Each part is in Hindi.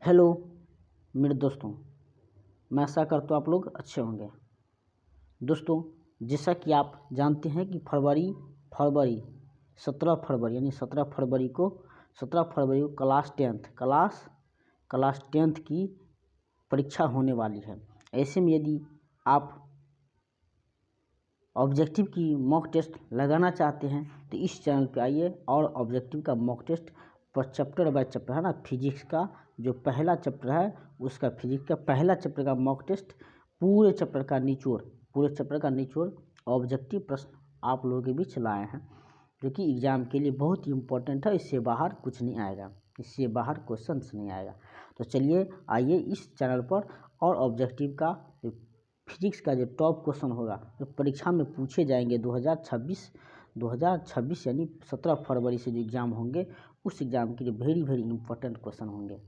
हेलो मेरे दोस्तों, मैं आशा करता हूँ आप लोग अच्छे होंगे। दोस्तों, जैसा कि आप जानते हैं कि फरवरी 17 फरवरी यानी 17 फरवरी को क्लास टेंथ की परीक्षा होने वाली है। ऐसे में यदि आप ऑब्जेक्टिव की मॉक टेस्ट लगाना चाहते हैं तो इस चैनल पे आइए और ऑब्जेक्टिव का मॉक टेस्ट पर चैप्टर बाय चैप्टर है ना, फिजिक्स का जो पहला चैप्टर है उसका फिजिक्स का पहला चैप्टर का मॉक टेस्ट पूरे चैप्टर का निचोड़ ऑब्जेक्टिव प्रश्न आप लोगों के बीच लाए हैं, जो कि एग्ज़ाम के लिए बहुत ही इम्पोर्टेंट है। इससे बाहर कुछ नहीं आएगा, इससे बाहर क्वेश्चंस नहीं आएगा। तो चलिए आइए इस चैनल पर और ऑब्जेक्टिव का फिजिक्स का जो टॉप क्वेश्चन होगा जो परीक्षा में पूछे जाएंगे 2026 यानी 17 फरवरी से जो एग्ज़ाम होंगे उस एग्ज़ाम के लिए वेरी इंपॉर्टेंट क्वेश्चन होंगे।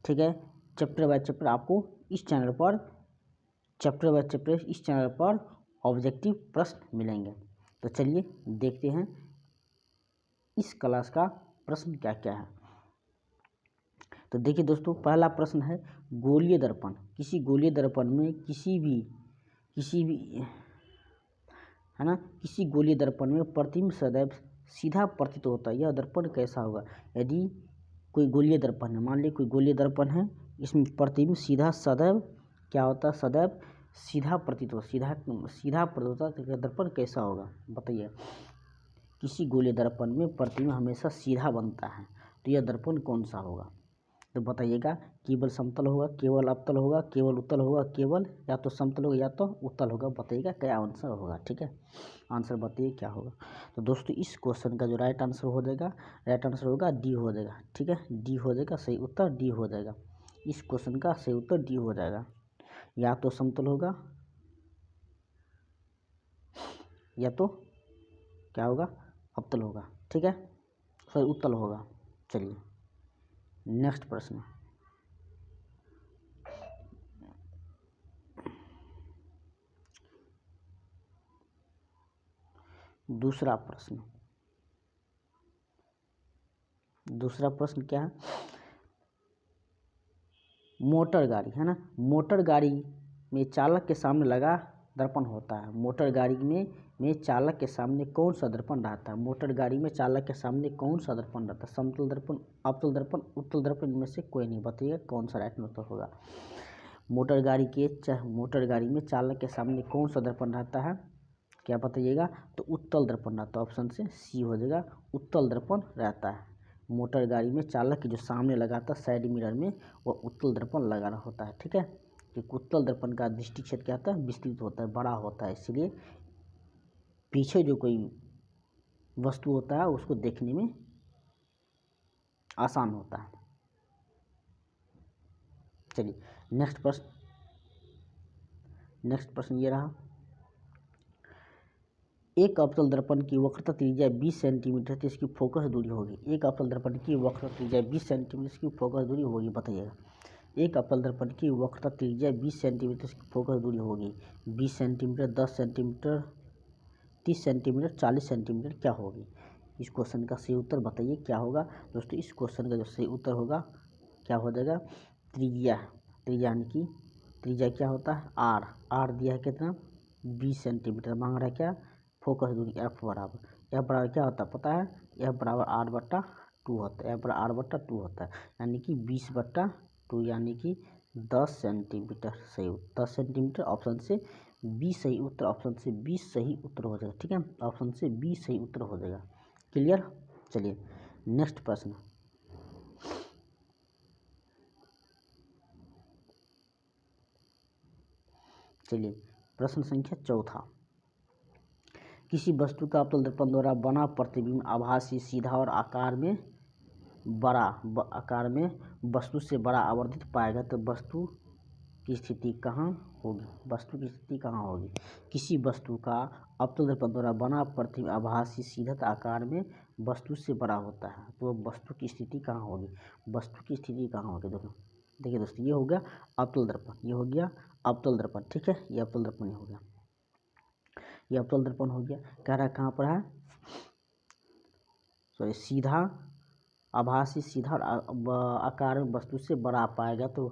ठीक है, चैप्टर बाय चैप्टर आपको इस चैनल पर ऑब्जेक्टिव प्रश्न मिलेंगे। तो चलिए देखते हैं इस क्लास का प्रश्न क्या क्या है। तो देखिए दोस्तों, पहला प्रश्न है गोलीय दर्पण। किसी गोलीय दर्पण में किसी भी है ना, किसी गोलीय दर्पण में प्रतिबिंब सदैव सीधा प्रतीत होता है। यह दर्पण कैसा होगा? यदि कोई गोलीय दर्पण है, मान लीजिए कोई गोलीय दर्पण है, इसमें प्रतिबिंब सदैव क्या होता है? सदैव सीधा प्रतीत होता है। तो दर्पण कैसा होगा बताइए। किसी गोलीय दर्पण में प्रतिबिंब हमेशा सीधा बनता है, तो यह दर्पण कौन सा होगा? तो बताइएगा, केवल समतल होगा, केवल अवतल होगा, केवल उत्तल होगा, केवल या तो समतल होगा या तो उत्तल होगा। बताइएगा क्या आंसर होगा। ठीक है, आंसर बताइए क्या होगा। तो दोस्तों, इस क्वेश्चन का जो राइट आंसर होगा डी हो जाएगा। ठीक है, डी हो जाएगा, सही उत्तर डी हो जाएगा। इस क्वेश्चन का सही उत्तर डी हो जाएगा। या तो समतल होगा या तो क्या होगा? अवतल होगा। ठीक है, सही उत्तल होगा। चलिए नेक्स्ट प्रश्न। दूसरा प्रश्न क्या है? मोटर गाड़ी है ना, मोटर गाड़ी में चालक के सामने लगा दर्पण होता है। मोटर गाड़ी में चालक के सामने कौन सा दर्पण रहता है? मोटर गाड़ी में चालक के सामने कौन सा दर्पण रहता है? समतल दर्पण, अवतल दर्पण, उत्तल दर्पण, इनमें से कोई नहीं। बताइए कौन सा राइट आंसर होगा। मोटर गाड़ी में चालक के सामने कौन सा दर्पण रहता है? क्या बताइएगा? तो उत्तल दर्पण रहता है। ऑप्शन से सी हो जाएगा, उत्तल दर्पण रहता है। मोटर गाड़ी में चालक के जो सामने लगाता है साइड मिरर में, वो उत्तल दर्पण लगाना होता है। ठीक है, क्योंकि उत्तल दर्पण का दृष्टि क्षेत्र क्या होता है? विस्तृत होता है, बड़ा होता है, इसलिए पीछे जो कोई वस्तु होता है उसको देखने में आसान होता है। चलिए नेक्स्ट प्रश्न ये रहा। एक अवतल दर्पण की वक्रता त्रिज्या 20 सेंटीमीटर तो इसकी फोकस दूरी होगी। एक अवतल दर्पण की वक्रता त्रिज्या 20 सेंटीमीटर, इसकी फोकस दूरी होगी। बताइएगा, एक अवतल दर्पण की वक्रता त्रिज्या 20 सेंटीमीटर, इसकी फोकस दूरी होगी 20 सेंटीमीटर, 10 सेंटीमीटर, 30 सेंटीमीटर, 40 सेंटीमीटर क्या होगी? इस क्वेश्चन का सही उत्तर बताइए क्या होगा। दोस्तों, इस क्वेश्चन का जो सही उत्तर होगा क्या हो जाएगा? त्रिज्या यानी कि त्रिज्या क्या होता है? आर दिया है कितना? 20 सेंटीमीटर। मांग रहा है क्या? फोकस दूरी एफ बराबर क्या होता है पता है? एफ बराबर 8/2 होता है। एफ बराबर 8/2 होता है, यानी कि 20/2 यानी कि 10 सेंटीमीटर। सही 10 सेंटीमीटर। ऑप्शन से बी सही उत्तर, ऑप्शन से बी सही उत्तर हो जाएगा। ठीक है, ऑप्शन से बी सही उत्तर हो जाएगा। क्लियर? चलिए नेक्स्ट प्रश्न। चलिए प्रश्न संख्या चौथा। किसी वस्तु का अवतल दर्पण द्वारा बना प्रतिबिंब आभासी, सीधा और आकार में वस्तु से बड़ा आवर्धित पाएगा, तो वस्तु की स्थिति कहाँ होगी? किसी वस्तु का अवतल दर्पण द्वारा बना प्रतिबिंब आभासी, सीधा आकार में वस्तु से बड़ा होता है, तो वस्तु की स्थिति कहाँ होगी? देखिए दोस्तों, ये हो गया अवतल दर्पण, ये हो गया अवतल दर्पण। ठीक है, ये अवतल दर्पण हो गया, ये अवतल दर्पण हो गया। कह रहा है कहाँ पर है? सॉरी, सीधा आभासी सीधा और आकार में वस्तु से बड़ा पाएगा तो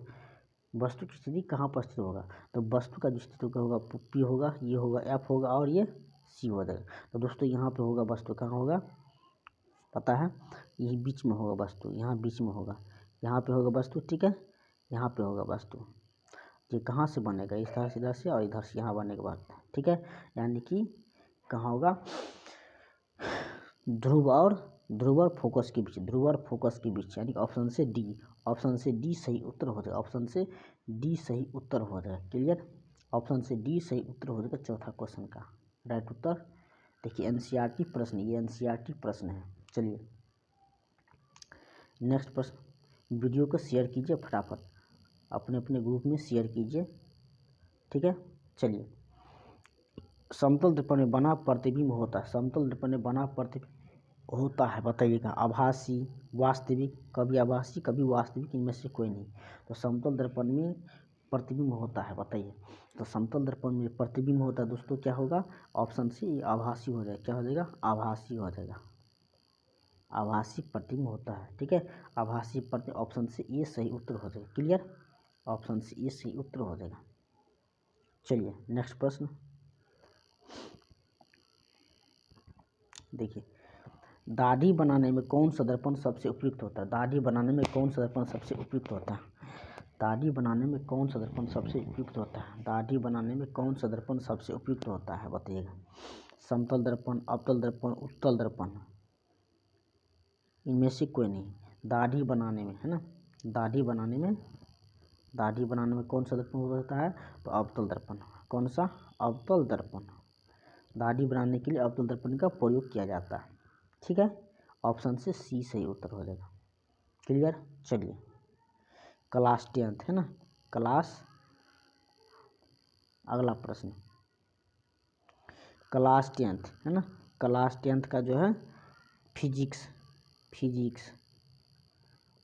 वस्तु की स्थिति कहाँ पर स्थित होगा, तो वस्तु का जो स्थिति होगा पी होगा, ये होगा एफ होगा और ये सी हो जाएगा। तो दोस्तों यहाँ पे होगा वस्तु कहाँ होगा पता है, यही बीच में होगा वस्तु, यहाँ बीच में होगा, यहाँ पे होगा वस्तु, ठीक है, यहाँ पे होगा वस्तु। ये कहाँ से बनेगा, इस तरह से इधर से और इधर से यहाँ बनने के बाद, ठीक है, यानी कि कहाँ होगा ध्रुव और फोकस के बीच, ध्रुव और फोकस के बीच, यानी ऑप्शन से डी सही उत्तर हो जाएगा, ऑप्शन से डी सही उत्तर हो जाएगा। क्लियर, ऑप्शन से डी सही उत्तर हो जाएगा चौथा क्वेश्चन का राइट उत्तर। देखिए एनसीईआरटी प्रश्न, ये एनसीईआरटी प्रश्न है। चलिए नेक्स्ट प्रश्न, वीडियो को शेयर कीजिए फटाफट, अपने अपने ग्रुप में शेयर कीजिए, ठीक है। चलिए, समतल दर्पण में बना प्रतिबिंब होता है, समतल दर्पण में बना प्रतिबिंब होता है, बताइएगा आभासी वास्तविक, कभी आभासी कभी वास्तविक, इनमें से कोई नहीं। तो समतल दर्पण में प्रतिबिंब होता है, बताइए। तो समतल दर्पण में प्रतिबिंब होता है दोस्तों, क्या होगा ऑप्शन सी आभासी हो जाएगा, क्या हो जाएगा आभासी हो जाएगा, आभासी प्रतिबिंब होता है, ठीक है, आभासी प्रतिबिंब, ऑप्शन से ये सही उत्तर हो जाएगा। क्लियर, ऑप्शन से ये सही उत्तर हो जाएगा। चलिए नेक्स्ट प्रश्न देखिए, दाढ़ी बनाने में कौन सा दर्पण सबसे उपयुक्त होता है, दाढ़ी बनाने में कौन सा दर्पण सबसे उपयुक्त होता है, दाढ़ी बनाने में कौन सा दर्पण सबसे उपयुक्त होता है, दाढ़ी बनाने में कौन सा दर्पण सबसे उपयुक्त होता है, बताइएगा। समतल दर्पण, अवतल दर्पण, उत्तल दर्पण, इनमें से कोई नहीं। दाढ़ी बनाने में है ना, दाढ़ी बनाने में कौन सा दर्पण होता है, तो अवतल दर्पण। कौन सा, अवतल दर्पण। दाढ़ी बनाने के लिए अवतल दर्पण का प्रयोग किया जाता है, ठीक है, ऑप्शन से सी सही उत्तर हो जाएगा। क्लियर, चलिए क्लास 10th है ना, क्लास, अगला प्रश्न क्लास 10th है ना, क्लास 10th का जो है फिजिक्स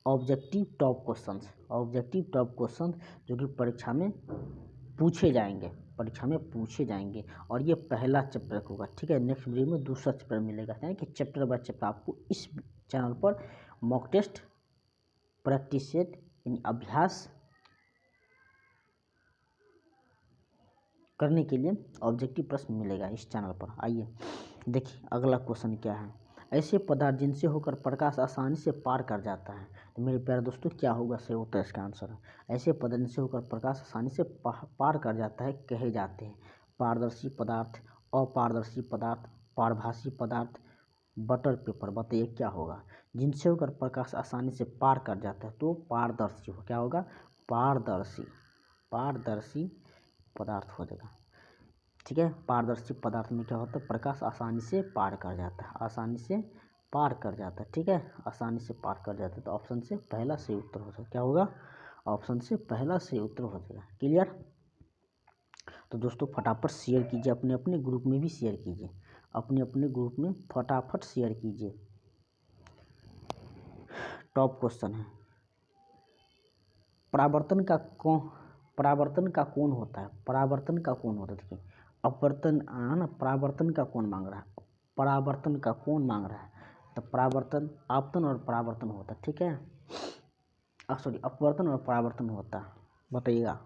ऑब्जेक्टिव टॉप क्वेश्चन जो कि परीक्षा में पूछे जाएंगे, और ये पहला चैप्टर होगा, ठीक है। नेक्स्ट वीडियो में दूसरा चैप्टर मिलेगा, यानी कि चैप्टर बाय चैप्टर आपको इस चैनल पर मॉक टेस्ट, प्रैक्टिस सेट, यानी अभ्यास करने के लिए ऑब्जेक्टिव प्रश्न मिलेगा इस चैनल पर। आइए देखिए अगला क्वेश्चन क्या है, ऐसे पदार्थ जिनसे होकर प्रकाश आसानी से पार कर जाता है, तो मेरे प्यारे दोस्तों क्या होगा सही उत्तर, इसका आंसर है ऐसे पदार्थ जिनसे होकर प्रकाश आसानी से पार कर जाता है कहे जाते हैं पारदर्शी पदार्थ, अपारदर्शी पदार्थ, पारभासी पदार्थ, बटर पेपर। बताइए क्या होगा, जिनसे होकर प्रकाश आसानी से पार कर जाता है तो पारदर्शी हो, क्या होगा पारदर्शी पदार्थ हो जाएगा, ठीक है। पारदर्शी पदार्थ में क्या होता है, प्रकाश आसानी से पार कर जाता है, ठीक है, आसानी से पार कर जाता है। तो ऑप्शन से पहला सही उत्तर हो जाएगा, क्या होगा ऑप्शन से पहला सही उत्तर हो जाएगा। क्लियर, तो दोस्तों फटाफट शेयर कीजिए, अपने अपने ग्रुप में भी शेयर कीजिए, अपने अपने ग्रुप में फटाफट शेयर कीजिए। टॉप क्वेश्चन है, परावर्तन का कौन होता है, देखिए अपवर्तन ना, परावर्तन का कौन मांग रहा है, तो परावर्तन, आपतन और परावर्तन होता है, ठीक है, सॉरी अपवर्तन और परावर्तन होता है, बताइएगा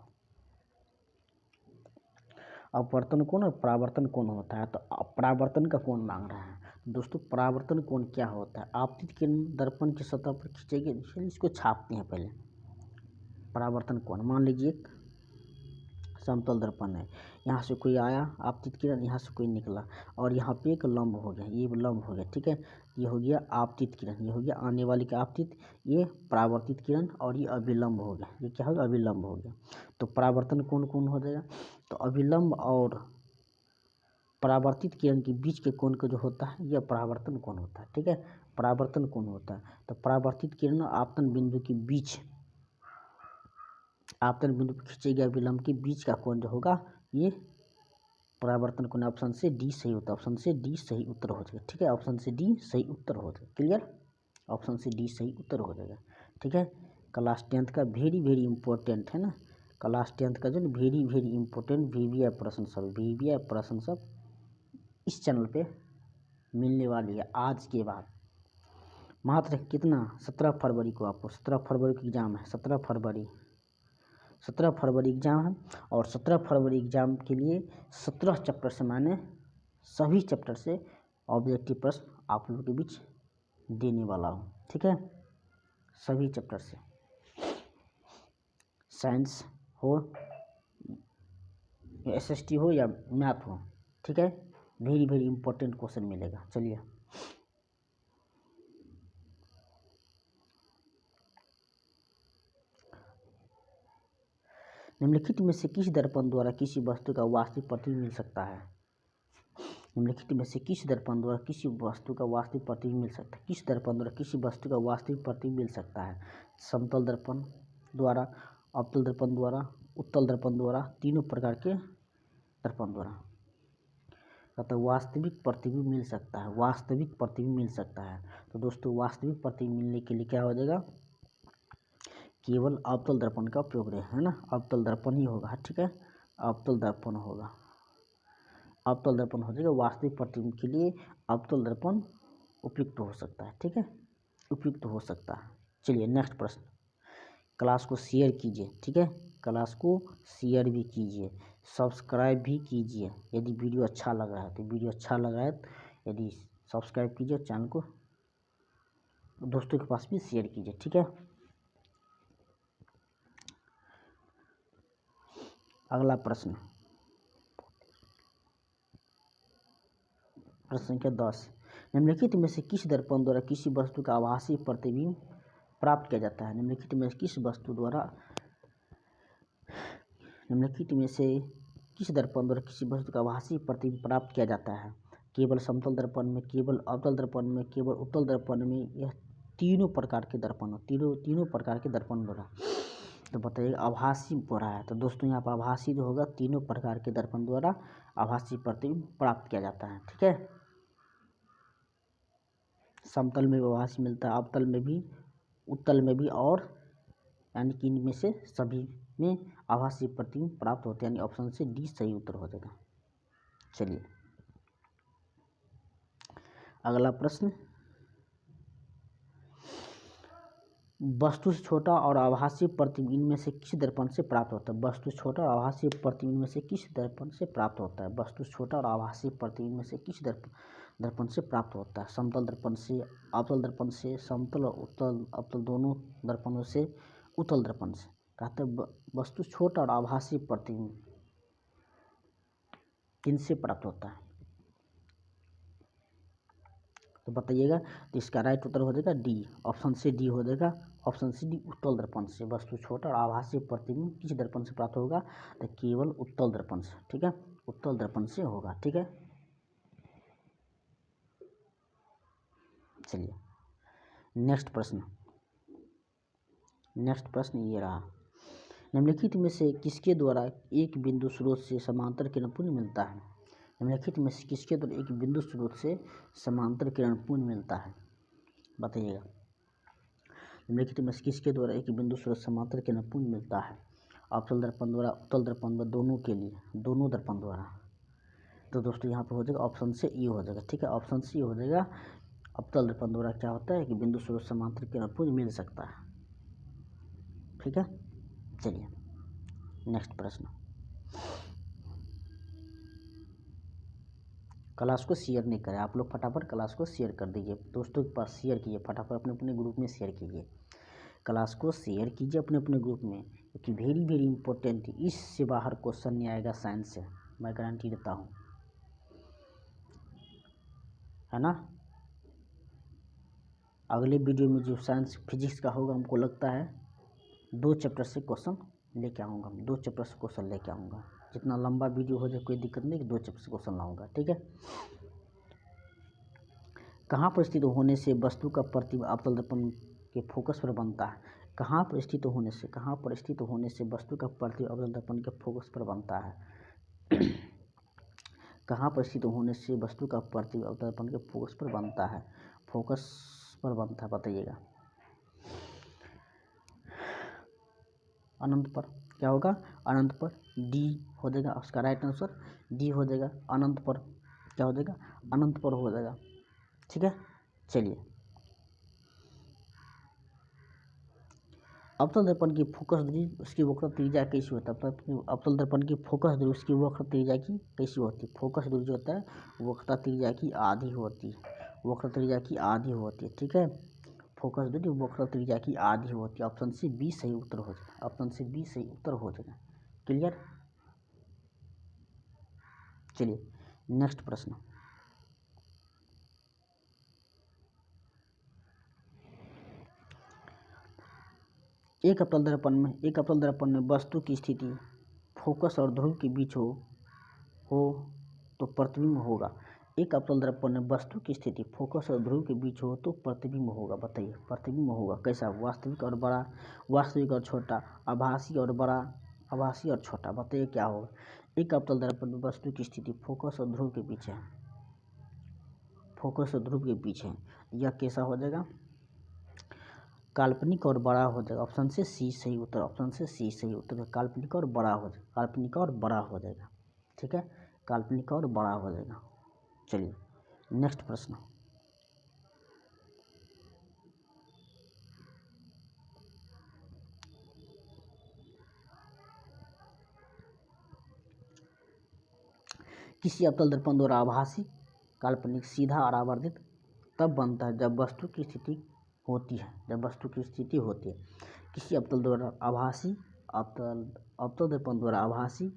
अपवर्तन कौन और परावर्तन कौन होता है, तो परावर्तन का कौन मांग रहा है दोस्तों। परावर्तन कौन क्या होता है, आपतित किरण दर्पण की सतह पर खींचेगी, इसको छापते हैं पहले। परावर्तन कौन, मान लीजिए एक समतल दर्पण है, यहाँ से कोई आया आपतित किरण, यहाँ से कोई निकला और यहाँ पे एक लंब हो गया, ये लंब हो गया, ठीक है, ये हो गया आपतित किरण, ये हो गया आने वाली का आपतित, ये परावर्तित किरण और ये अभिलंब हो गया, ये क्या होगा अभिलंब हो गया। तो परावर्तन कौन कौन हो जाएगा, तो अभिलंब और परावर्तित किरण के बीच के कोण को जो होता है यह परावर्तन कोण होता है, ठीक है, परावर्तन कोण होता है। तो परावर्तित किरण आपतन बिंदु के बीच, आपतन बिंदु पर खींचे गए विलंब के बीच का कोण जो होगा ये परावर्तन कोण, ऑप्शन से डी सही होता है, ऑप्शन से डी सही उत्तर हो जाएगा, ठीक है, ऑप्शन से डी सही उत्तर हो जाएगा। क्लियर, ऑप्शन से डी सही उत्तर हो जाएगा, ठीक है। क्लास 10th का वेरी इंपॉर्टेंट है ना, क्लास 10th का जो वेरी इंपॉर्टेंट वीवीआई प्रश्न सब इस चैनल पे मिलने वाली है आज के बाद। मात्र कितना 17 फरवरी को आपको 17 फरवरी को एग्ज़ाम है। 17 फरवरी एग्ज़ाम है और 17 फरवरी एग्ज़ाम के लिए 17 चैप्टर से मैंने सभी चैप्टर से ऑब्जेक्टिव प्रश्न आप लोगों के बीच देने वाला हूँ। ठीक है, सभी चैप्टर से, साइंस हो, SST हो या मैथ हो। ठीक है, वेरी वेरी इंपॉर्टेंट क्वेश्चन मिलेगा। चलिए, निम्नलिखित में से किस दर्पण द्वारा किसी वस्तु का वास्तविक प्रतिबिंब मिल सकता है? निम्नलिखित में से किस दर्पण द्वारा किसी वस्तु का वास्तविक प्रतिबिंब मिल सकता है? किस दर्पण द्वारा किसी वस्तु का वास्तविक प्रतिबिंब मिल सकता है? समतल दर्पण द्वारा, अवतल दर्पण द्वारा, उत्तल दर्पण द्वारा, तीनों प्रकार के दर्पण द्वारा। तो वास्तविक प्रतिबिंब मिल सकता है, वास्तविक प्रतिबिंब मिल सकता है। तो दोस्तों, वास्तविक प्रतिबिंब मिलने के लिए क्या हो जाएगा? केवल अवतल दर्पण का उपयोग रहे, है ना, अवतल दर्पण ही होगा। ठीक है, अवतल दर्पण होगा, अवतल दर्पण हो जाएगा। वास्तविक प्रतिबिंब के लिए अवतल दर्पण उपयुक्त हो सकता है। ठीक है, उपयुक्त हो सकता है। चलिए, नेक्स्ट प्रश्न। क्लास को शेयर कीजिए। ठीक है, क्लास को शेयर भी कीजिए, सब्सक्राइब भी कीजिए। यदि वीडियो अच्छा लग रहा है तो यदि सब्सक्राइब कीजिए, चैनल को दोस्तों के पास भी शेयर कीजिए। ठीक है, अगला प्रश्न, प्रश्न संख्या 10। निम्नलिखित में से किस दर्पण द्वारा किसी वस्तु का आभासी प्रतिबिंब प्राप्त किया जाता है? निम्नलिखित में से किस दर्पण द्वारा किसी वस्तु का आभासी प्रतिबिंब प्राप्त किया जाता है? केवल समतल दर्पण में, केवल अवतल दर्पण में, केवल उत्तल दर्पण में, यह तीनों प्रकार के दर्पण, तीनों प्रकार के दर्पण द्वारा। तो बताइए, आभासी हो रहा है। तो दोस्तों, यहाँ पर आभासी जो होगा, तीनों प्रकार के दर्पण द्वारा आभासी प्रतिबिंब प्राप्त किया जाता है। ठीक है, समतल में भी आभासी मिलता है, अवतल में भी, उत्तल में भी, और यानी कि इनमें से सभी में आभासी प्रतिबिंब प्राप्त होते हैं। यानी ऑप्शन से डी सही उत्तर हो जाएगा। चलिए, अगला प्रश्न, वस्तु से छोटा और आभासी प्रतिबिंब इनमें से किस दर्पण से प्राप्त होता है? वस्तु छोटा और आभासी प्रतिबिंब में से किस दर्पण से प्राप्त होता है? वस्तु छोटा और आभासी प्रतिबिंब में से किस दर्पण से प्राप्त होता है? समतल दर्पण से, अवतल दर्पण से, समतल और उत्तल अवतल दोनों दर्पणों से, उत्तल दर्पण से। कहते हैं वस्तु छोटा और आभासी प्रतिबिंब किनसे प्राप्त होता है? तो बताइएगा। तो इसका राइट उत्तर हो जाएगा डी, ऑप्शन से डी हो जाएगा। ऑप्शन सी डी, उत्तल दर्पण से। वस्तु छोटा और आभासी प्रतिबिंब किस दर्पण से प्राप्त होगा? तो केवल उत्तल दर्पण से। ठीक है, उत्तल दर्पण से होगा। ठीक है, चलिए, नेक्स्ट प्रश्न ये रहा। निम्नलिखित में से किसके द्वारा एक बिंदु स्रोत से समांतर किरण पुंज मिलता है? निम्नलिखित में से किसके द्वारा एक बिंदु स्रोत से समांतर किरण पुंज मिलता है? बताइएगा। निम्नलिखित में से किसके द्वारा एक बिंदु स्रोत समांतर किरण पुंज मिलता है? अवतल दर्पण द्वारा, उत्तल दर्पण द्वारा, दोनों के लिए, दोनों दर्पण द्वारा। तो दोस्तों, यहाँ पर हो जाएगा ऑप्शन से ई हो जाएगा। ठीक है, ऑप्शन सी हो जाएगा। अवतल दर्पण द्वारा क्या होता है कि बिंदु स्रोत समांतर किरण पुंज मिल सकता है। ठीक है, चलिए, नेक्स्ट प्रश्न। क्लास को शेयर नहीं करें आप लोग, फटाफट क्लास को शेयर कर दीजिए, दोस्तों के पास शेयर कीजिए, फटाफट अपने अपने ग्रुप में शेयर कीजिए। क्लास को शेयर कीजिए अपने अपने ग्रुप में, क्योंकि वेरी वेरी इंपॉर्टेंट है। इससे बाहर क्वेश्चन नहीं आएगा साइंस से, मैं गारंटी देता हूँ, है ना। अगले वीडियो में जो साइंस फिजिक्स का होगा, हमको लगता है 2 चैप्टर से क्वेश्चन लेके आऊँगा, 2 चैप्टर से क्वेश्चन लेके आऊँगा। जितना लंबा वीडियो हो जाए कोई दिक्कत नहीं, 2 चैप्टर से क्वेश्चन लाऊंगा। ठीक है, कहाँ पर स्थित होने से वस्तु का प्रतिबिंब अवतल दर्पण के फोकस पर बनता है? कहाँ पर स्थित होने से वस्तु का प्रतिबिंब अवतल दर्पण के फोकस पर बनता है? कहाँ पर स्थित होने से वस्तु का प्रतिबिंब अवतल दर्पण के फोकस पर बनता है? फोकस पर बनता है, बताइएगा। अनंत पर। क्या होगा? अनंत पर। डी हो जाएगा उसका राइट आंसर, डी हो जाएगा। अनंत पर क्या हो जाएगा? अनंत पर हो जाएगा। ठीक है, चलिए, अवतल दर्पण की फोकस दूरी उसकी वक्र त्रिज्या कैसी होता है? अवतल दर्पण की फोकस दूरी उसकी वक्र त्रिज्या की कैसी होती है? फोकस दूरी जो होता है वक्र त्रिज्या की आधी होती है, वक्र त्रिज्या की आधी होती है। ठीक है, फोकस दूरी वक्र त्रिज्या की आधी होती है। ऑप्शन सी बी सही उत्तर हो जाएगा, ऑप्शन सी बी सही उत्तर हो जाएगा। क्लियर? चलिए नेक्स्ट प्रश्न। एक अवतल दर्पण में वस्तु की स्थिति फोकस और ध्रुव के बीच हो तो प्रतिबिंब होगा। एक अवतल दर्पण में वस्तु की स्थिति फोकस और ध्रुव के बीच हो तो प्रतिबिंब होगा। बताइए प्रतिबिंब होगा कैसा? वास्तविक और बड़ा, वास्तविक और छोटा, आभासी और बड़ा, आभासी और छोटा। बताइए क्या होगा? एक अवतल दर्पण में वस्तु की स्थिति फोकस और ध्रुव के बीच है, फोकस और ध्रुव के बीच है, यह कैसा हो जाएगा? काल्पनिक और बड़ा हो जाएगा। ऑप्शन से सी सही उत्तर, ऑप्शन से सी सही उत्तर। काल्पनिक और बड़ा हो जाएगा, काल्पनिक और बड़ा हो जाएगा। ठीक है, काल्पनिक और बड़ा हो जाएगा। चलिए नेक्स्ट प्रश्न। किसी अवतल दर्पण द्वारा आभासी, काल्पनिक, सीधा और आवर्धित तब बनता है जब वस्तु की स्थिति होती है, जब वस्तु की स्थिति होती है। किसी अवतल द्वारा आभासी, अवतल दर्पण द्वारा आभासी,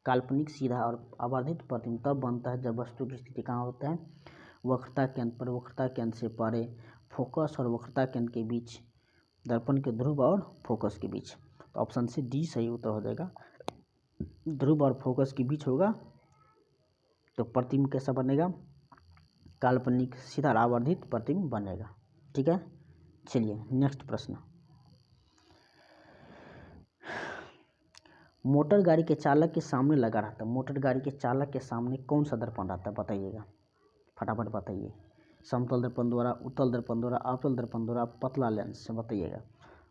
काल्पनिक, सीधा और आवर्धित प्रतिबिंब तब बनता है जब वस्तु की स्थिति कहाँ होता है? वक्रता केंद्र पर, वक्रता केंद्र से परे, फोकस और वक्रता केंद्र के बीच, दर्पण के ध्रुव और फोकस के बीच। तो ऑप्शन से डी सही उत्तर हो जाएगा। ध्रुव और फोकस के बीच होगा तो प्रतिबिंब कैसा बनेगा? काल्पनिक, सीधा आवर्धित प्रतिबिंब बनेगा। ठीक है, चलिए नेक्स्ट प्रश्न। मोटर गाड़ी के चालक के सामने लगा रहता है, मोटर गाड़ी के चालक के सामने कौन सा दर्पण रहता है? बताइएगा, फटाफट बताइए। समतल दर्पण द्वारा, उत्तल दर्पण द्वारा, अवतल दर्पण द्वारा, पतला लेंस से। बताइएगा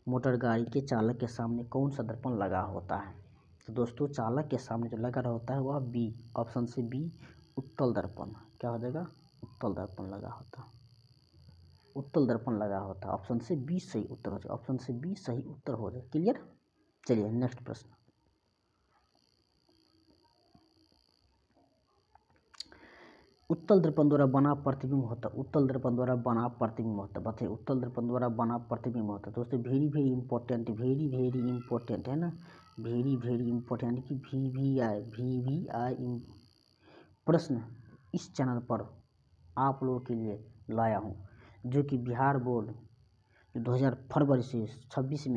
मोटर गाड़ी के चालक के सामने कौन सा दर्पण लगा होता है? तो दोस्तों चालक के सामने जो लगा होता है वह बी, ऑप्शन से बी उत्तल दर्पण। क्या हो जाएगा? उत्तल दर्पण लगा होता है, उत्तल दर्पण लगा होता है। ऑप्शन से बी सही उत्तर हो जाएगा, ऑप्शन से बी सही उत्तर हो जाएगा। क्लियर? चलिए नेक्स्ट प्रश्न। उत्तल दर्पण द्वारा बना प्रतिबिंब होता है, उत्तल दर्पण द्वारा बना प्रतिबिंब होता है। बताइए उत्तल दर्पण द्वारा बना प्रतिबिंब होता है। दोस्तों very very important, very very important है ना, वेरी वेरी इंपॉर्टेंट, यानी कि VVI प्रश्न इस चैनल पर आप लोगों के लिए लाया हूँ, जो कि बिहार बोर्ड 2000 फरवरी से 26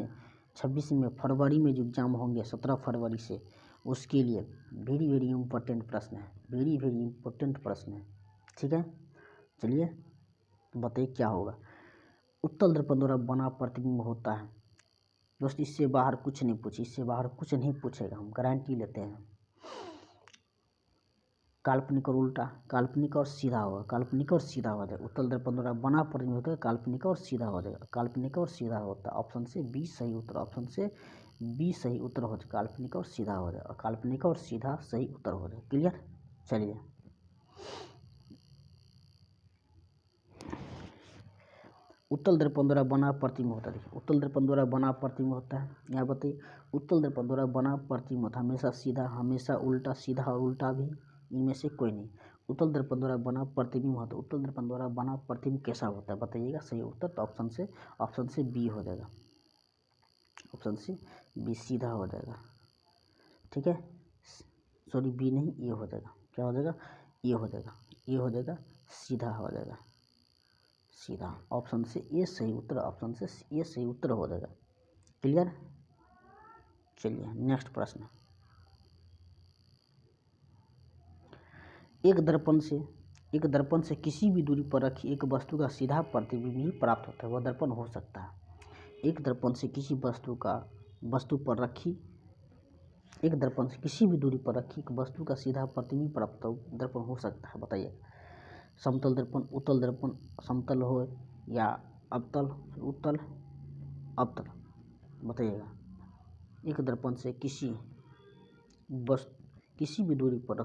में फरवरी में जो एग्ज़ाम होंगे 17 फरवरी से, उसके लिए वेरी वेरी इंपॉर्टेंट प्रश्न है, वेरी वेरी इंपॉर्टेंट प्रश्न है। ठीक है, चलिए बताइए क्या होगा? उत्तल दर्पण द्वारा बना प्रतिबिंब होता है। दोस्त इससे बाहर कुछ नहीं पूछे, इससे बाहर कुछ नहीं पूछेगा, हम गारंटी लेते हैं। काल्पनिक और उल्टा, काल्पनिक और सीधा होगा, काल्पनिक और सीधा हो जाएगा। उत्तल दर्पण द्वारा बना प्रतिबिंब होता है, काल्पनिक और सीधा हो जाएगा, काल्पनिक और सीधा होता है। ऑप्शन से बी सही उत्तर, ऑप्शन से बी सही उत्तर हो जाएगा, काल्पनिक और सीधा हो जाएगा, काल्पनिक और सीधा सही उत्तर हो जाएगा। क्लियर? चलिए उत्तल दर्पण द्वारा बना प्रतिबिंब होता है। देखिए उत्तल दर्पण द्वारा बना प्रतिबिंब होता है, यहाँ बताइए उत्तल दर्पण द्वारा बना प्रतिबिंब होता है हमेशा सीधा, हमेशा उल्टा, सीधा और उल्टा भी, इनमें से कोई नहीं। उत्तल दर्पण द्वारा बना प्रतिबिंब होता है, उत्तल दर्पण द्वारा बना प्रतिबिंब कैसा होता है? बताइएगा सही उत्तर। तो ऑप्शन से बी हो जाएगा, ऑप्शन से बी सीधा हो जाएगा। ठीक है, सॉरी बी नहीं, ए हो जाएगा। क्या हो जाएगा? ए हो जाएगा, ए हो जाएगा, सीधा हो जाएगा, सीधा। ऑप्शन से ए सही उत्तर, ऑप्शन से ए सही उत्तर हो जाएगा। क्लियर? चलिए नेक्स्ट प्रश्न। एक दर्पण से किसी भी दूरी पर रखी एक वस्तु का सीधा प्रतिबिंब ही प्राप्त होता है, वह दर्पण हो सकता है। एक दर्पण से किसी वस्तु पर रखी, एक दर्पण से किसी भी दूरी पर रखी एक वस्तु का सीधा प्रतिबिंब प्राप्त दर्पण हो सकता है। बताइए समतल दर्पण, उत्तल दर्पण, समतल हो या अवतल, उत्तल, अवतल। बताइएगा एक दर्पण से किसी भी दूरी पर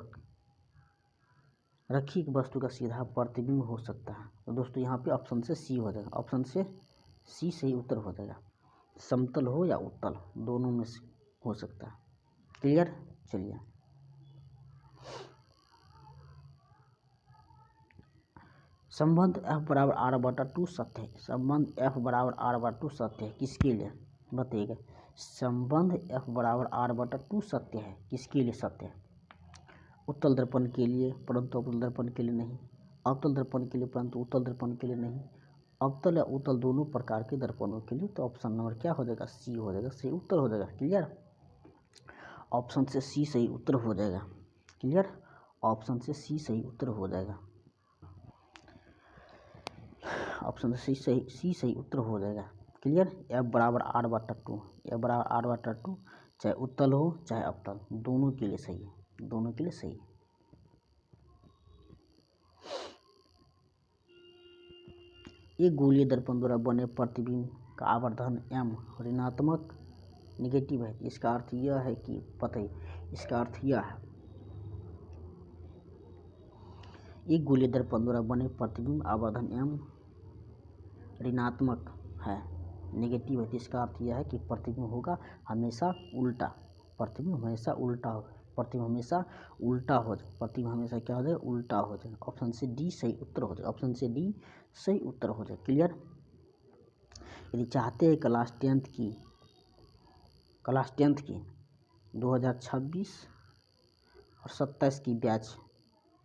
रखी एक वस्तु का सीधा प्रतिबिंब हो सकता है। तो दोस्तों यहाँ पे ऑप्शन से सी हो जाएगा, ऑप्शन से सी सही उत्तर हो जाएगा। समतल हो या उत्तल, दोनों में से हो सकता है। क्लियर। चलिए, संबंध F=R/2 सत्य है। संबंध F=R/2 सत्य है किसके लिए बताइएगा। संबंध F=R/2 सत्य है किसके लिए सत्य है। उत्तल दर्पण के लिए परंतु अवतल दर्पण के लिए नहीं, अवतल दर्पण के लिए परंतु उत्तल दर्पण के लिए नहीं, अवतल या उत्तल दोनों प्रकार के दर्पणों के लिए। तो ऑप्शन नंबर क्या हो जाएगा, सी हो जाएगा, सही उत्तर हो जाएगा। क्लियर। ऑप्शन से सी सही उत्तर हो जाएगा। क्लियर। ऑप्शन से सी सही उत्तर हो जाएगा। ऑप्शन से सी सही उत्तर हो जाएगा। क्लियर। F=R/2, F=R/2 चाहे उत्तल हो चाहे अवतल, दोनों के लिए सही है, दोनों के लिए सही है। एक गोलीय दर्पण द्वारा बने प्रतिबिंब का आवर्धन m ऋणात्मक निगेटिव है। इसका अर्थ यह है कि बताइए, इसका अर्थ यह है, एक गोलीय दर्पण द्वारा बने प्रतिबिंब आवर्धन m ऋणात्मक है, नेगेटिव है। इसका अर्थ यह है कि प्रतिबिंब होगा हमेशा उल्टा, प्रतिबिंब हमेशा उल्टा होगा, प्रतिबिंब हमेशा उल्टा हो जाए, प्रतिबिंब हमेशा क्या हो जाए, उल्टा हो जाए। ऑप्शन से डी सही उत्तर हो जाए, ऑप्शन से डी सही उत्तर हो जाए। क्लियर। यदि चाहते हैं क्लास टेंथ की 2026 और 27 की बैच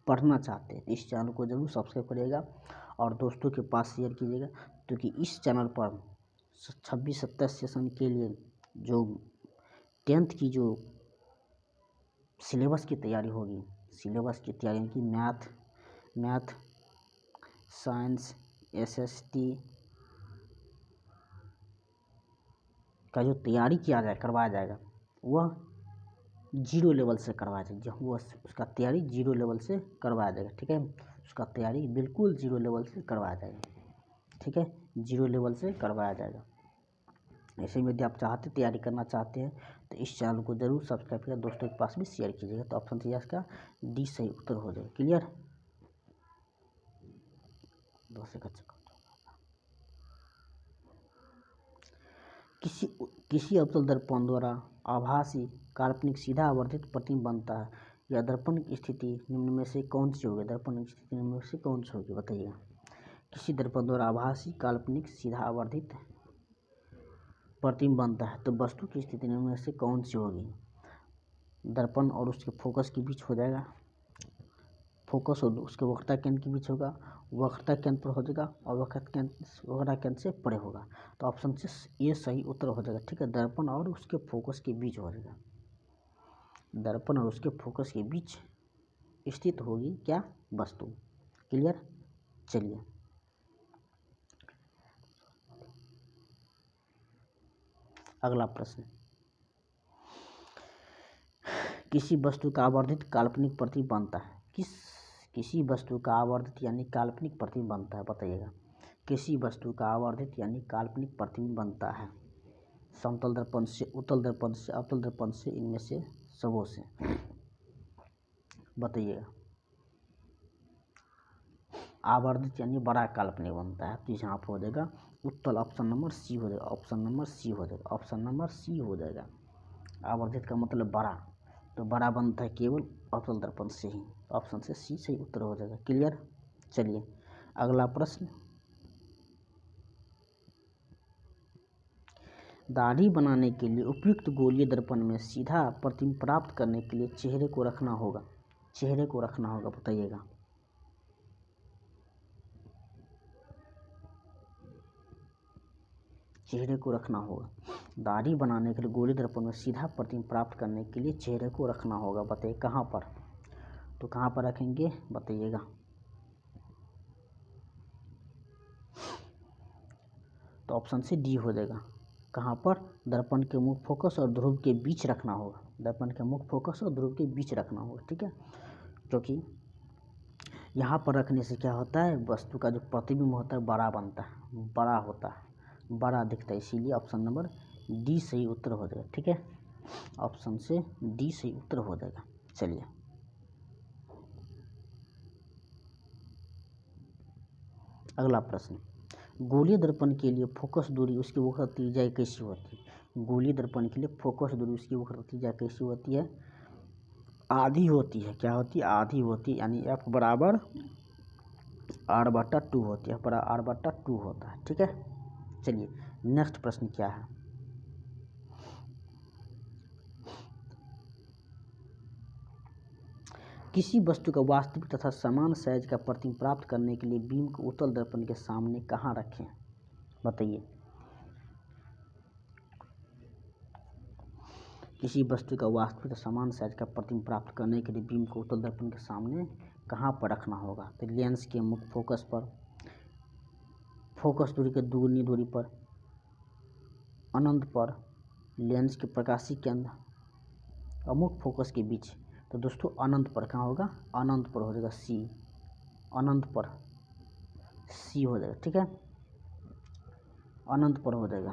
पढ़ना चाहते हैं तो इस चैनल को जरूर सब्सक्राइब करिएगा और दोस्तों के पास शेयर कीजिएगा, क्योंकि इस चैनल पर 26-27 सेशन के लिए जो 10th की जो सिलेबस की तैयारी होगी, सिलेबस की तैयारी की मैथ साइंस SST का जो तैयारी करवाया जाएगा वह 0 लेवल से करवाया जाएगा, वो उसका तैयारी 0 लेवल से करवाया जाएगा। ठीक है, उसका तैयारी बिल्कुल 0 लेवल से करवाया जाएगा। ठीक है, 0 लेवल से करवाया जाएगा। ऐसे में यदि आप तैयारी करना चाहते हैं तो इस चैनल को जरूर सब्सक्राइब करिए, दोस्तों के पास भी शेयर कीजिएगा। तो ऑप्शन सी इसका डी सही उत्तर हो जाएगा। क्लियर। किसी अवतल दर्पण द्वारा आभासी काल्पनिक सीधा आवर्धित प्रतिबिंब बनता है, यह दर्पण की स्थिति निम्न में से कौन सी होगी, दर्पण की स्थिति निम्न में से कौन सी होगी बताइएगा। किसी दर्पण द्वारा आभासी काल्पनिक सीधा आवर्धित प्रतिबिंब बनता है तो वस्तु की स्थिति निम्न में से कौन सी होगी। दर्पण और उसके फोकस के बीच हो जाएगा, फोकस और उसके वक्रता केंद्र के बीच होगा, वक्रता केंद्र पर हो जाएगा और वक्रता केंद्र से परे होगा। तो ऑप्शन से ये सही उत्तर हो जाएगा। ठीक है, दर्पण और उसके फोकस के बीच हो जाएगा, दर्पण और उसके फोकस के बीच स्थित होगी क्या, वस्तु। क्लियर। चलिए, अगला प्रश्न। किसी वस्तु का आवर्धित काल्पनिक प्रतिबिंब बनता है, किसी वस्तु का आवर्धित यानी काल्पनिक प्रतिबिंब बनता है बताइएगा। किसी वस्तु का आवर्धित यानी काल्पनिक प्रतिबिंब बनता है समतल दर्पण से, उत्तल दर्पण से, अवतल दर्पण से, इनमें से सबों से बताइएगा। आवर्धित यानी बड़ा काल्पनिक बनता है तो यहाँ पर हो जाएगा उत्तल, ऑप्शन नंबर सी हो जाएगा, ऑप्शन नंबर सी हो जाएगा, ऑप्शन नंबर सी हो जाएगा। आवर्धित का मतलब बड़ा, तो बड़ा बनता है केवल अवतल दर्पण से ही, ऑप्शन से सी सही उत्तर हो जाएगा। क्लियर। चलिए, अगला प्रश्न। दाढ़ी बनाने के लिए उपयुक्त गोलीय दर्पण में सीधा प्रतिबिंब प्राप्त करने के लिए चेहरे को रखना होगा, चेहरे को रखना होगा बताइएगा। चेहरे को रखना होगा, दाढ़ी बनाने के लिए गोलीय दर्पण में सीधा प्रतिबिंब प्राप्त करने के लिए चेहरे को रखना होगा। बताइए कहाँ पर, तो कहाँ पर रखेंगे बताइएगा। तो ऑप्शन से डी हो जाएगा। कहाँ पर, दर्पण के मुख्य फोकस और ध्रुव के बीच रखना होगा, दर्पण के मुख्य फोकस और ध्रुव के बीच रखना होगा। ठीक है, क्योंकि यहाँ पर रखने से क्या होता है, वस्तु का जो प्रतिबिंब होता है बड़ा बनता है, बड़ा होता है, बड़ा दिखता है, इसीलिए ऑप्शन नंबर डी सही उत्तर हो जाएगा। ठीक है, ऑप्शन से डी सही उत्तर हो जाएगा। चलिए, अगला प्रश्न। गोलीय दर्पण के लिए फोकस दूरी उसकी वक्रता त्रिज्या कैसी होती है? गोलीय दर्पण के लिए फोकस दूरी उसकी वक्रता त्रिज्या कैसी होती है? आधी होती है। क्या होती है? आधी होती है, यानी F बराबर R/2 होती है। बराबर R/2 होता है। ठीक है, चलिए नेक्स्ट प्रश्न क्या है? किसी वस्तु का वास्तविक तथा समान साइज का प्रतिबिंब प्राप्त करने के लिए बीम को उत्तल दर्पण के सामने कहाँ रखें? बताइए। किसी वस्तु का वास्तविक समान साइज का प्रतिबिंब प्राप्त करने के लिए बीम को उत्तल दर्पण के सामने कहाँ पर रखना होगा? तो लेंस के मुख्य फोकस पर, फोकस दूरी के दुगुनी दूरी पर, अनंत पर, लेंस के प्रकाशीय केंद्र और मुख्य फोकस के बीच। तो दोस्तों अनंत पर कहाँ होगा? अनंत पर हो जाएगा सी, अनंत पर सी हो जाएगा। ठीक है, अनंत पर हो जाएगा।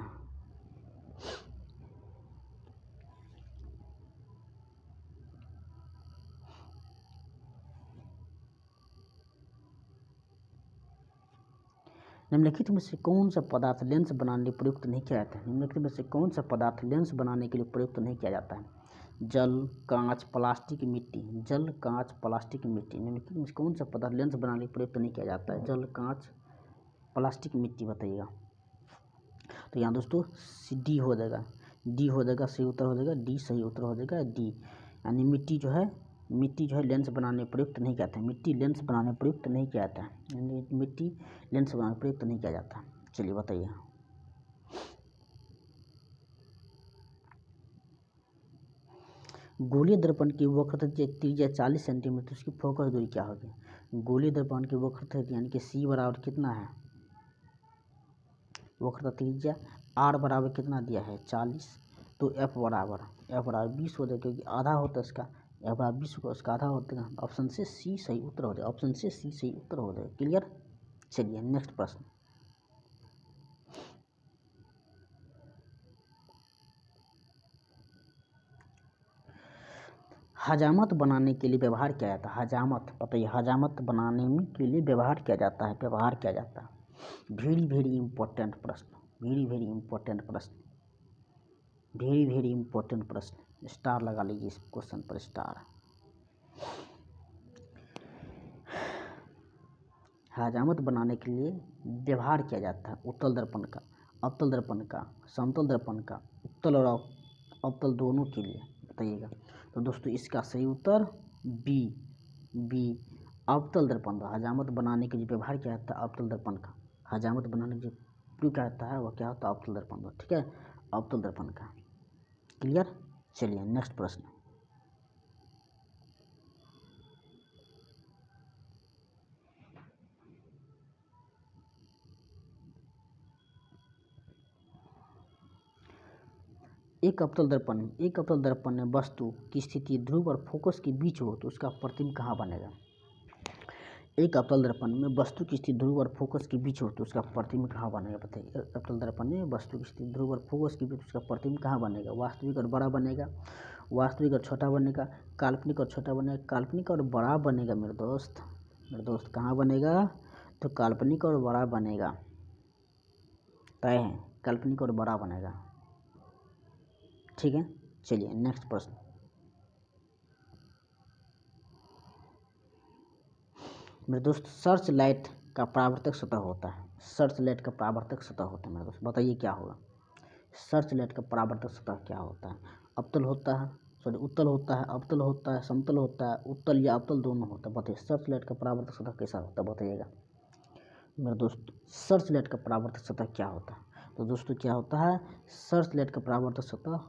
निम्नलिखित में से कौन सा पदार्थ लेंस बनाने के लिए प्रयुक्त नहीं किया जाता है? निम्नलिखित में से कौन सा पदार्थ लेंस बनाने के लिए प्रयुक्त नहीं किया जाता है? जल, कांच, प्लास्टिक, मिट्टी। जल, कांच, प्लास्टिक, मिट्टी। निम्नलिखित में से कौन सा पदार्थ लेंस बनाने के लिए प्रयुक्त नहीं किया जाता है? जल, कांच, प्लास्टिक, मिट्टी। बताइएगा। तो यहाँ दोस्तों डी हो जाएगा, डी हो जाएगा, सही उत्तर हो जाएगा डी, सही उत्तर हो जाएगा डी। यानी मिट्टी जो है लेंस बनाने प्रयुक्त नहीं किया जाता है। मिट्टी लेंस बनाने प्रयुक्त नहीं किया जाता है, यानी मिट्टी लेंस बनाने प्रयुक्त नहीं किया जाता। चलिए बताइए। गोलीय दर्पण की वक्रता त्रिज्या 40 सेंटीमीटर, उसकी फोकस दूरी क्या होगी? गोलीय दर्पण की वक्रता यानी कि सी बराबर कितना है? वक्रता त्रिज्या आर बराबर कितना दिया है? 40। तो एफ बराबर 20 हो जाएगा, क्योंकि आधा होता है इसका। एफ बराबर 20 को उसका आधा होता है। ऑप्शन से सी सही उत्तर हो जाएगा। ऑप्शन से सी सही उत्तर हो जाएगा। क्लियर? चलिए नेक्स्ट प्रश्न। हजामत बनाने के लिए व्यवहार किया जाता है? हजामत बताइए। हजामत बनाने के लिए व्यवहार किया जाता है, व्यवहार किया जाता है। वेरी इंपॉर्टेंट प्रश्न, वेरी इंपॉर्टेंट प्रश्न, वेरी इंपॉर्टेंट प्रश्न। स्टार लगा लीजिए इस क्वेश्चन पर, स्टार। हजामत बनाने के लिए व्यवहार किया जाता है उत्तल दर्पण का, अवतल दर्पण का, समतल दर्पण का, उत्तल और अवतल दोनों के लिए। बताइएगा। तो दोस्तों इसका सही उत्तर बी अवतल दर्पण। हजामत बनाने के लिए व्यवहार किया जाता है अवतल दर्पण का। हजामत बनाने के लिए प्रयोग किया जाता है वह क्या होता है? अवतल दर्पण। ठीक है, अवतल दर्पण का। क्लियर? चलिए नेक्स्ट प्रश्न। एक अवतल दर्पण में वस्तु की स्थिति ध्रुव और फोकस के बीच हो तो उसका प्रतिबिंब कहाँ बनेगा? एक अवतल दर्पण में वस्तु की स्थिति ध्रुव और फोकस के बीच हो तो उसका प्रतिबिंब कहाँ बनेगा? बताइए। अवतल दर्पण में वस्तु की स्थिति ध्रुव और फोकस के बीच उसका प्रतिबिंब कहाँ बनेगा? वास्तविक और बड़ा बनेगा, वास्तविक और छोटा बनेगा, काल्पनिक और छोटा बनेगा, काल्पनिक और बड़ा बनेगा। मेरे दोस्त कहाँ बनेगा? तो काल्पनिक और बड़ा बनेगा। तय है, काल्पनिक और बड़ा बनेगा। ठीक है, चलिए नेक्स्ट प्रश्न। मेरे दोस्त सर्च लाइट का परावर्तक सतह होता है। सर्च लाइट का परावर्तक सतह होता है मेरे दोस्त। बताइए क्या होगा? सर्च लाइट का परावर्तक सतह क्या होता है? अवतल होता है, उत्तल होता है, अवतल होता है, समतल होता है, उत्तल या अवतल दोनों होता है। बताइए सर्च लाइट का परावर्तक सतह कैसा होता है? बताइएगा मेरे दोस्त। सर्च लाइट का परावर्तक सतह क्या होता है? तो दोस्तों क्या होता है? सर्च लाइट का परावर्तक सतह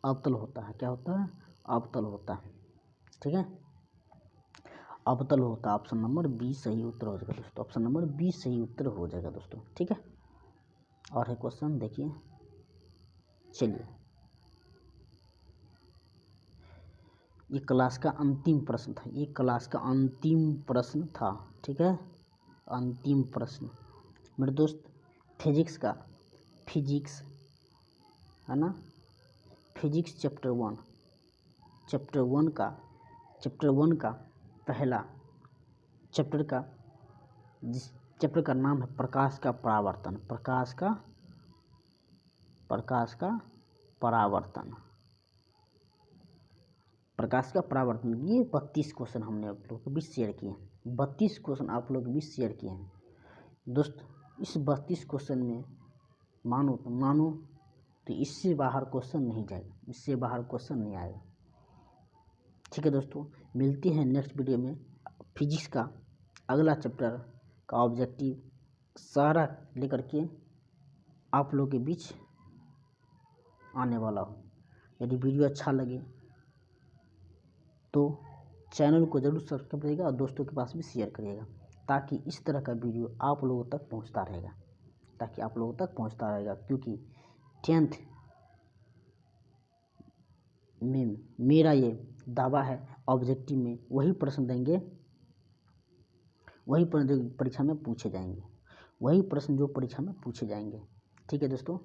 अवतल होता है। क्या होता है? अवतल होता है। ठीक है, अवतल होता है। ऑप्शन नंबर बी सही उत्तर हो जाएगा दोस्तों। ऑप्शन नंबर बी सही उत्तर हो जाएगा दोस्तों। ठीक है, और है क्वेश्चन देखिए। चलिए, ये क्लास का अंतिम प्रश्न था, ये क्लास का अंतिम प्रश्न था। ठीक है, अंतिम प्रश्न मेरे दोस्त। फिजिक्स है ना, फिजिक्स चैप्टर वन का पहला चैप्टर का चैप्टर का नाम है प्रकाश का परावर्तन। प्रकाश का परावर्तन। ये 32 क्वेश्चन हमने आप लोगों के बीच शेयर किए हैं। 32 क्वेश्चन आप लोगों के बीच शेयर किए हैं दोस्त। इस 32 क्वेश्चन में मानो तो इससे बाहर क्वेश्चन नहीं जाएगा, इससे बाहर क्वेश्चन नहीं आएगा। ठीक है दोस्तों, मिलते हैं नेक्स्ट वीडियो में। फिजिक्स का अगला चैप्टर का ऑब्जेक्टिव सारा लेकर के आप लोगों के बीच आने वाला हूँ। यदि वीडियो अच्छा लगे तो चैनल को ज़रूर सब्सक्राइब करिएगा और दोस्तों के पास भी शेयर करिएगा, ताकि इस तरह का वीडियो आप लोगों तक पहुंचता रहेगा। क्योंकि 10th में मेरा ये दावा है, ऑब्जेक्टिव में वही प्रश्न देंगे, वही प्रश्न परीक्षा में पूछे जाएंगे। ठीक है दोस्तों,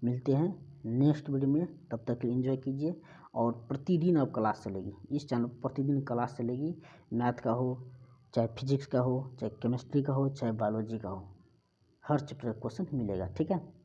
मिलते हैं नेक्स्ट वीडियो में। तब तक के लिए एंजॉय कीजिए। और प्रतिदिन अब क्लास चलेगी, इस चैनल पर प्रतिदिन क्लास चलेगी। मैथ का हो, चाहे फिजिक्स का हो, चाहे केमिस्ट्री का हो, चाहे बायोलॉजी का हो, हर चैप्टर का क्वेश्चन मिलेगा। ठीक है।